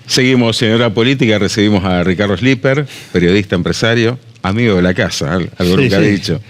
Seguimos en Hora Política, recibimos a Ricardo Schlieper, periodista, empresario, amigo de la casa, algo nunca he dicho.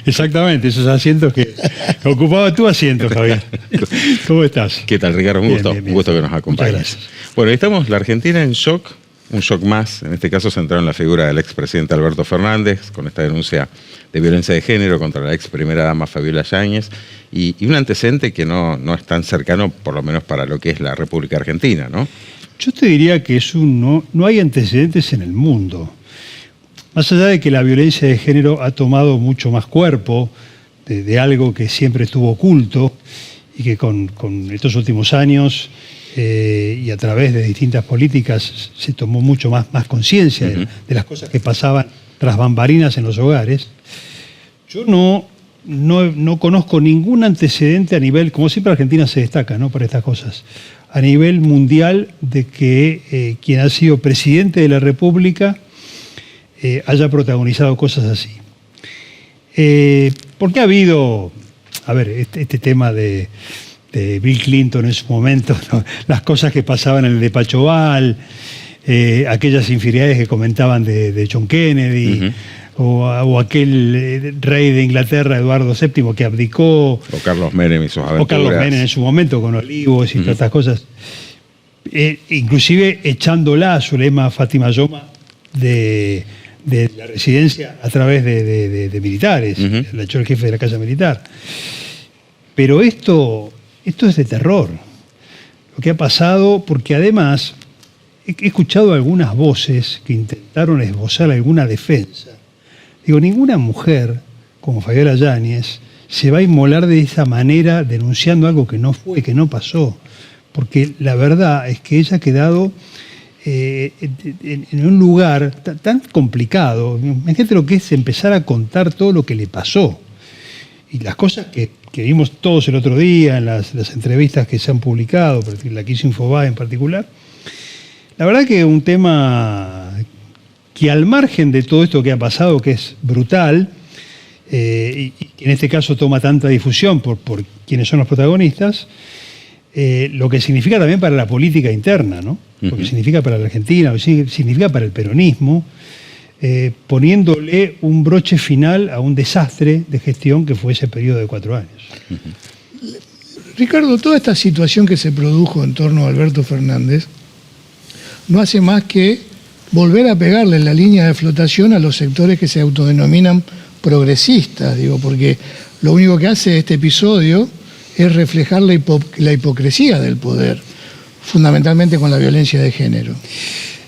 Exactamente, esos asientos que ocupaba tu asiento, Javier. ¿Cómo estás? ¿Qué tal, Ricardo? Un gusto, bien. Un gusto que nos acompañes. Muchas gracias. Bueno, estamos la Argentina en shock, un shock más, en este caso centrado en la figura del expresidente Alberto Fernández, con esta denuncia de violencia de género contra la ex primera dama Fabiola Yáñez, y un antecedente que no es tan cercano, por lo menos para lo que es la República Argentina, ¿no? Yo te diría que no hay antecedentes en el mundo. Más allá de que la violencia de género ha tomado mucho más cuerpo de algo que siempre estuvo oculto y que con estos últimos años y a través de distintas políticas se tomó mucho más conciencia de las cosas que pasaban tras bambalinas en los hogares. Yo no conozco ningún antecedente a nivel, como siempre Argentina se destaca, ¿no?, para estas cosas, a nivel mundial de que quien ha sido presidente de la República haya protagonizado cosas así. Porque ha habido, este tema de Bill Clinton en su momento, ¿no?, las cosas que pasaban en el despacho Oval, aquellas infidelidades que comentaban de John Kennedy, o aquel rey de Inglaterra, Eduardo VII, que abdicó. O Carlos Menem y sus aventuras. O Carlos Menem en su momento con Olivos y todas estas cosas. Inclusive echándola a Zulema Fátima Yoma de la residencia a través de militares. La echó el jefe de la casa militar. Pero esto es de terror. Lo que ha pasado, porque además he escuchado algunas voces que intentaron esbozar alguna defensa. Digo, ninguna mujer como Fabiola Yáñez se va a inmolar de esa manera denunciando algo que no fue, que no pasó. Porque la verdad es que ella ha quedado en un lugar tan complicado. Imagínate lo que es empezar a contar todo lo que le pasó. Y las cosas que vimos todos el otro día en las entrevistas que se han publicado, la que hizo Infobae en particular. La verdad que es un tema que al margen de todo esto que ha pasado, que es brutal, y que en este caso toma tanta difusión por quienes son los protagonistas, lo que significa también para la política interna, ¿no? Lo que significa para la Argentina, lo que significa para el peronismo, poniéndole un broche final a un desastre de gestión que fue ese periodo de 4 años. Ricardo, toda esta situación que se produjo en torno a Alberto Fernández no hace más que volver a pegarle la línea de flotación a los sectores que se autodenominan progresistas, porque lo único que hace este episodio es reflejar la hipocresía del poder, fundamentalmente con la violencia de género.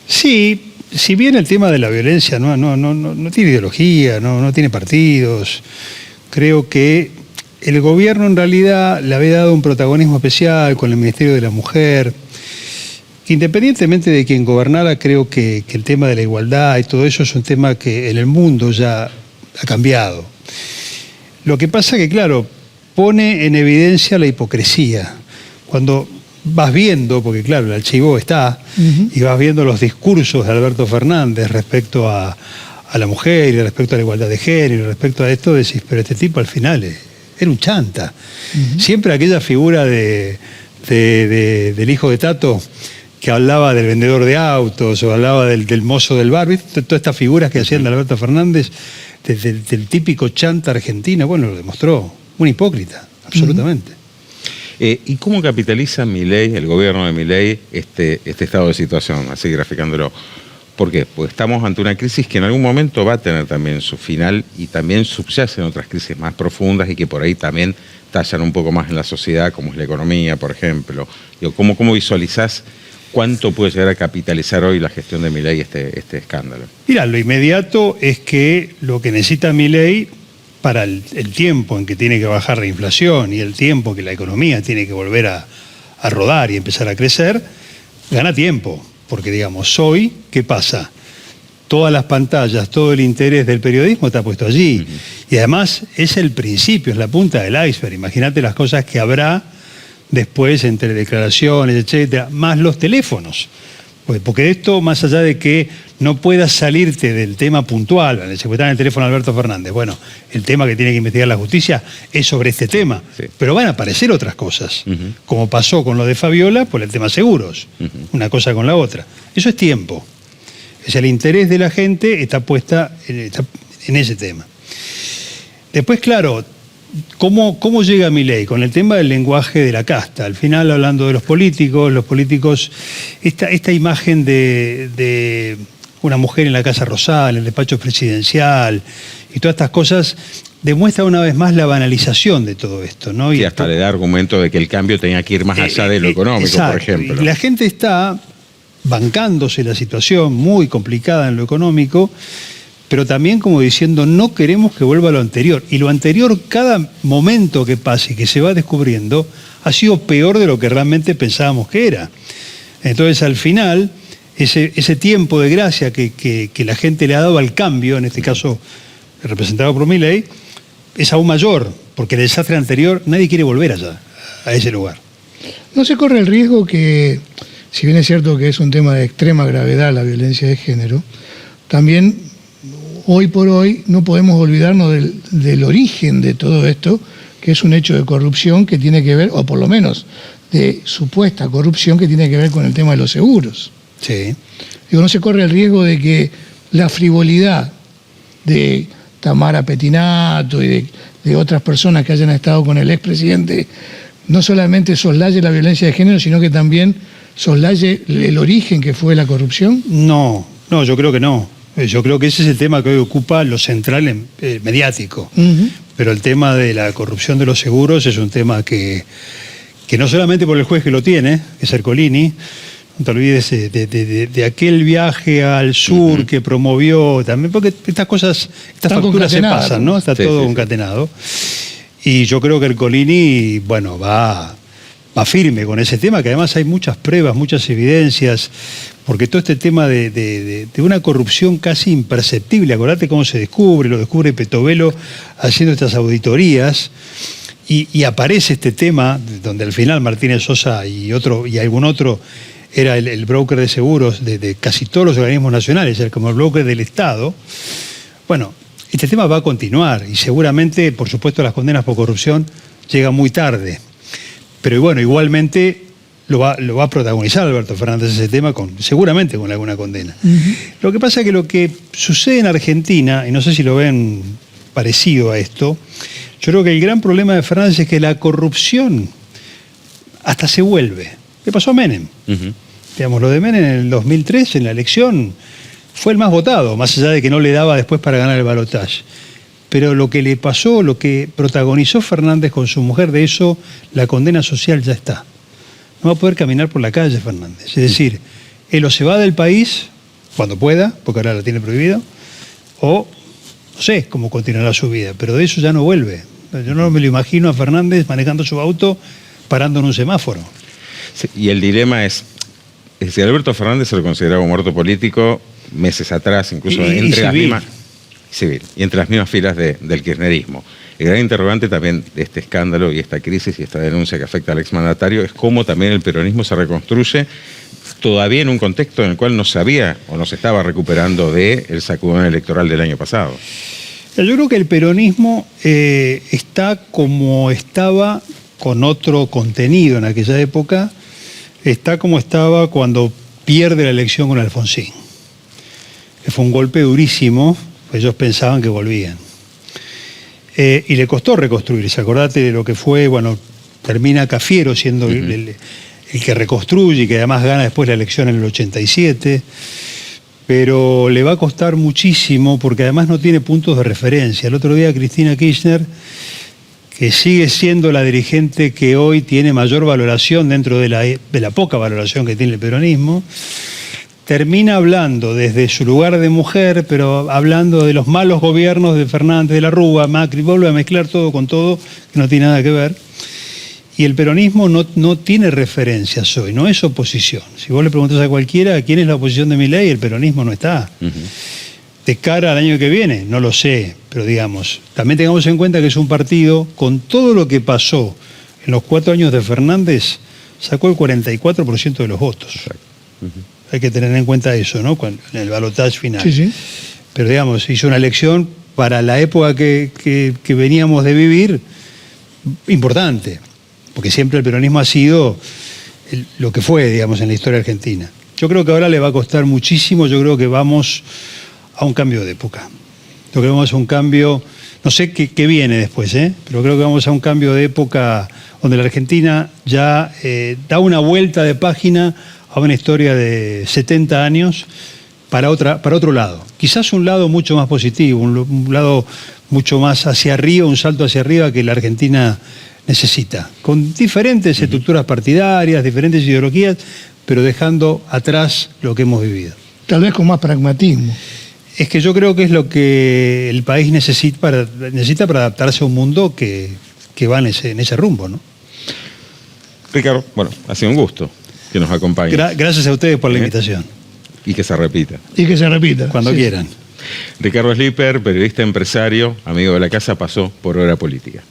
Sí, si bien el tema de la violencia no tiene ideología, no tiene partidos, creo que el gobierno en realidad le había dado un protagonismo especial con el Ministerio de la Mujer. Independientemente de quien gobernara, creo que el tema de la igualdad y todo eso es un tema que en el mundo ya ha cambiado. Lo que pasa que, claro, pone en evidencia la hipocresía. Cuando vas viendo, porque claro, el archivo está, y vas viendo los discursos de Alberto Fernández respecto a la mujer y respecto a la igualdad de género y respecto a esto, decís, pero este tipo al final era un chanta. Siempre aquella figura del hijo de Tato, que hablaba del vendedor de autos o hablaba del mozo del bar, ¿viste? Todas estas figuras que hacían de Alberto Fernández, del típico chanta argentino, bueno, lo demostró, un hipócrita, absolutamente. ¿Y cómo capitaliza Milei, el gobierno de Milei, este estado de situación, así graficándolo? ¿Por qué? Porque estamos ante una crisis que en algún momento va a tener también su final y también subyacen otras crisis más profundas y que por ahí también tallan un poco más en la sociedad, como es la economía, por ejemplo. ¿Cómo visualizás cuánto puede llegar a capitalizar hoy la gestión de Milei este escándalo? Mira, lo inmediato es que lo que necesita Milei para el tiempo en que tiene que bajar la inflación y el tiempo que la economía tiene que volver a rodar y empezar a crecer, gana tiempo. Porque, digamos, hoy, ¿qué pasa? Todas las pantallas, todo el interés del periodismo está puesto allí. Y además es el principio, es la punta del iceberg. Imagínate las cosas que habrá después entre declaraciones, etcétera, más los teléfonos. Porque de esto, más allá de que no puedas salirte del tema puntual, le secuestraron el teléfono a Alberto Fernández, bueno, el tema que tiene que investigar la justicia es sobre este tema, Sí. pero van a aparecer otras cosas, como pasó con lo de Fabiola por el tema seguros, una cosa con la otra. Eso es tiempo. O sea, el interés de la gente está puesta en ese tema. Después, claro, ¿cómo llega Milei? Con el tema del lenguaje de la casta. Al final, hablando de los políticos, esta imagen de una mujer en la Casa Rosada, en el despacho presidencial, y todas estas cosas, demuestra una vez más la banalización de todo esto, ¿no? Y Y hasta le da argumento de que el cambio tenía que ir más allá de lo económico, exacto. por ejemplo. Y la gente está bancándose la situación muy complicada en lo económico, pero también como diciendo, no queremos que vuelva a lo anterior. Y lo anterior, cada momento que pase y que se va descubriendo, ha sido peor de lo que realmente pensábamos que era. Entonces, al final, ese tiempo de gracia que la gente le ha dado al cambio, en este caso representado por Milei, es aún mayor, porque el desastre anterior, nadie quiere volver allá, a ese lugar. No se corre el riesgo que, si bien es cierto que es un tema de extrema gravedad la violencia de género, también hoy por hoy no podemos olvidarnos del origen de todo esto, que es un hecho de corrupción que tiene que ver, o por lo menos de supuesta corrupción que tiene que ver con el tema de los seguros. Sí. Digo, no se corre el riesgo de que la frivolidad de Tamara Pettinato y de otras personas que hayan estado con el expresidente no solamente soslaye la violencia de género, sino que también soslaye el origen que fue la corrupción. No, yo creo que no. Yo creo que ese es el tema que hoy ocupa lo central mediático. Pero el tema de la corrupción de los seguros es un tema que no solamente por el juez que lo tiene, que es Ercolini, no te olvides de aquel viaje al sur que promovió también, porque estas facturas se pasan, ¿no? Está todo concatenado. Y yo creo que Ercolini, bueno, va firme con ese tema, que además hay muchas pruebas, muchas evidencias, porque todo este tema de una corrupción casi imperceptible, acordate cómo se descubre, lo descubre Petovelo haciendo estas auditorías, y aparece este tema, donde al final Martínez Sosa y algún otro era el broker de seguros de casi todos los organismos nacionales, como el broker del Estado. Bueno, este tema va a continuar, y seguramente, por supuesto, las condenas por corrupción llegan muy tarde. Pero bueno, igualmente lo va a protagonizar Alberto Fernández ese tema, seguramente con alguna condena. Lo que pasa es que lo que sucede en Argentina, y no sé si lo ven parecido a esto, yo creo que el gran problema de Fernández es que la corrupción hasta se vuelve. ¿Qué pasó a Menem? Digamos, lo de Menem en el 2003, en la elección, fue el más votado, más allá de que no le daba después para ganar el balotaje. Pero lo que le pasó, lo que protagonizó Fernández con su mujer, de eso la condena social ya está. No va a poder caminar por la calle Fernández. Es decir, él o se va del país cuando pueda, porque ahora lo tiene prohibido, o no sé cómo continuará su vida, pero de eso ya no vuelve. Yo no me lo imagino a Fernández manejando su auto parando en un semáforo. Sí, y el dilema es si Alberto Fernández se lo consideraba un muerto político meses atrás, incluso entre las mismas... Civil, y entre las mismas filas del kirchnerismo. El gran interrogante también de este escándalo y esta crisis y esta denuncia que afecta al exmandatario es cómo también el peronismo se reconstruye todavía en un contexto en el cual no se había o no se estaba recuperando del sacudón electoral del año pasado. Yo creo que el peronismo está como estaba con otro contenido en aquella época, está como estaba cuando pierde la elección con Alfonsín. Que fue un golpe durísimo. Ellos pensaban que volvían. Y le costó reconstruirse. Acordate de lo que fue, bueno, termina Cafiero siendo el que reconstruye y que además gana después la elección en el 87. Pero le va a costar muchísimo porque además no tiene puntos de referencia. El otro día Cristina Kirchner, que sigue siendo la dirigente que hoy tiene mayor valoración dentro de la poca valoración que tiene el peronismo, termina hablando desde su lugar de mujer, pero hablando de los malos gobiernos de Fernández, de la Rúa, Macri, vuelve a mezclar todo con todo, que no tiene nada que ver. Y el peronismo no tiene referencias hoy, no es oposición. Si vos le preguntás a cualquiera quién es la oposición de Milei, el peronismo no está. De cara al año que viene, no lo sé, pero digamos, también tengamos en cuenta que es un partido, con todo lo que pasó en los 4 años de Fernández, sacó el 44% de los votos. hay que tener en cuenta eso, ¿no? En el balotaje final. Sí, sí. Pero digamos, hizo una elección para la época que veníamos de vivir importante, porque siempre el peronismo ha sido lo que fue, digamos, en la historia argentina. Yo creo que ahora le va a costar muchísimo, yo creo que vamos a un cambio de época. Yo creo que vamos a un cambio, no sé qué viene después, pero creo que vamos a un cambio de época donde la Argentina ya da una vuelta de página a una historia de 70 años para otro lado. Quizás un lado mucho más positivo, un lado mucho más hacia arriba, un salto hacia arriba que la Argentina necesita, con diferentes estructuras partidarias, diferentes ideologías, pero dejando atrás lo que hemos vivido. Tal vez con más pragmatismo. Es que yo creo que es lo que el país necesita para adaptarse a un mundo que va en ese rumbo, ¿no? Ricardo, bueno, ha sido un gusto que nos acompañe. Gracias a ustedes por la invitación. Y que se repita. Y que se repita. Cuando quieran. Ricardo Slipper, periodista empresario, amigo de la casa, pasó por Hora Política.